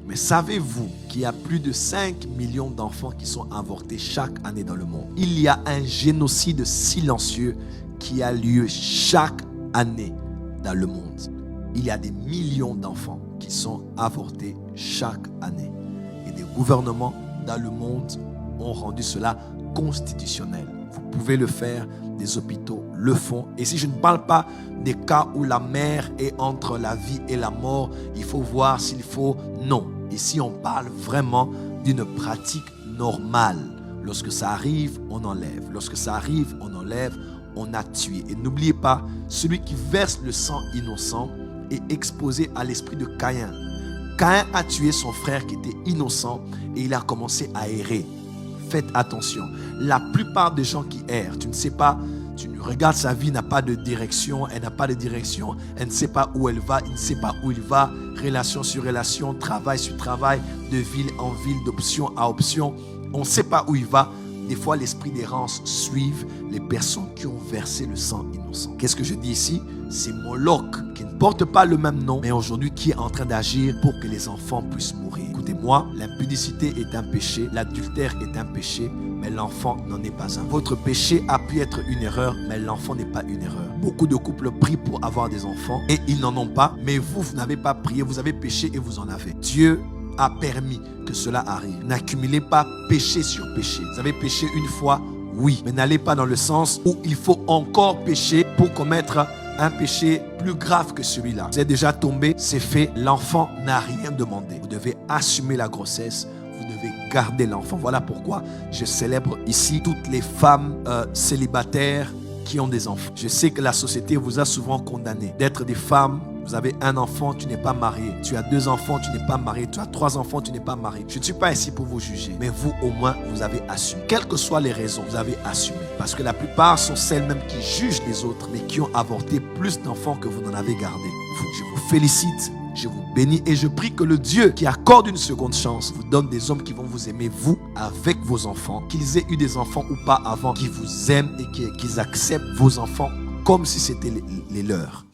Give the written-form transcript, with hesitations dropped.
Mais savez-vous qu'il y a plus de 5 millions d'enfants qui sont avortés chaque année dans le monde? Il y a un génocide silencieux qui a lieu chaque année dans le monde. Il y a des millions d'enfants qui sont avortés chaque année. Et des gouvernements dans le monde ont rendu cela constitutionnel. Vous pouvez le faire, des hôpitaux le font. Et si je ne parle pas des cas où la mère est entre la vie et la mort, il faut voir s'il faut. Non. Ici, on parle vraiment d'une pratique normale. Lorsque ça arrive, on enlève. Lorsque ça arrive, on enlève, on a tué. Et n'oubliez pas, celui qui verse le sang innocent est exposé à l'esprit de Caïn. Caïn a tué son frère qui était innocent et il a commencé à errer. Faites attention. La plupart des gens qui errent, tu ne sais pas, tu regardes sa vie, n'a pas de direction, elle n'a pas de direction, elle ne sait pas où elle va, il ne sait pas où il va, relation sur relation, travail sur travail, de ville en ville, d'option à option, on ne sait pas où il va. Des fois, l'esprit d'errance suive les personnes qui ont versé le sang innocent. Qu'est-ce que je dis ici? C'est Moloch, qui ne porte pas le même nom, mais aujourd'hui qui est en train d'agir pour que les enfants puissent mourir. Écoutez-moi, l'impudicité est un péché, l'adultère est un péché, mais l'enfant n'en est pas un. Votre péché a pu être une erreur, mais l'enfant n'est pas une erreur. Beaucoup de couples prient pour avoir des enfants et ils n'en ont pas, mais vous n'avez pas prié, vous avez péché et vous en avez. Dieu a permis que cela arrive. N'accumulez pas péché sur péché. Vous avez péché une fois, oui, mais n'allez pas dans le sens où il faut encore pécher pour commettre un péché plus grave que celui-là. Vous êtes déjà tombé, c'est fait, l'enfant n'a rien demandé. Vous devez assumer la grossesse, vous devez garder l'enfant. Voilà pourquoi je célèbre ici toutes les femmes célibataires qui ont des enfants. Je sais que la société vous a souvent condamné d'être des femmes. Vous avez un enfant, tu n'es pas marié. Tu as 2 enfants, tu n'es pas marié. Tu as 3 enfants, tu n'es pas marié. Je ne suis pas ici pour vous juger. Mais vous, au moins, vous avez assumé. Quelles que soient les raisons, vous avez assumé. Parce que la plupart sont celles-mêmes qui jugent les autres, mais qui ont avorté plus d'enfants que vous n'en avez gardé. Je vous félicite, je vous bénis et je prie que le Dieu qui accorde une seconde chance vous donne des hommes qui vont vous aimer, vous, avec vos enfants. Qu'ils aient eu des enfants ou pas avant, qui vous aiment et qu'ils acceptent vos enfants comme si c'était les leurs.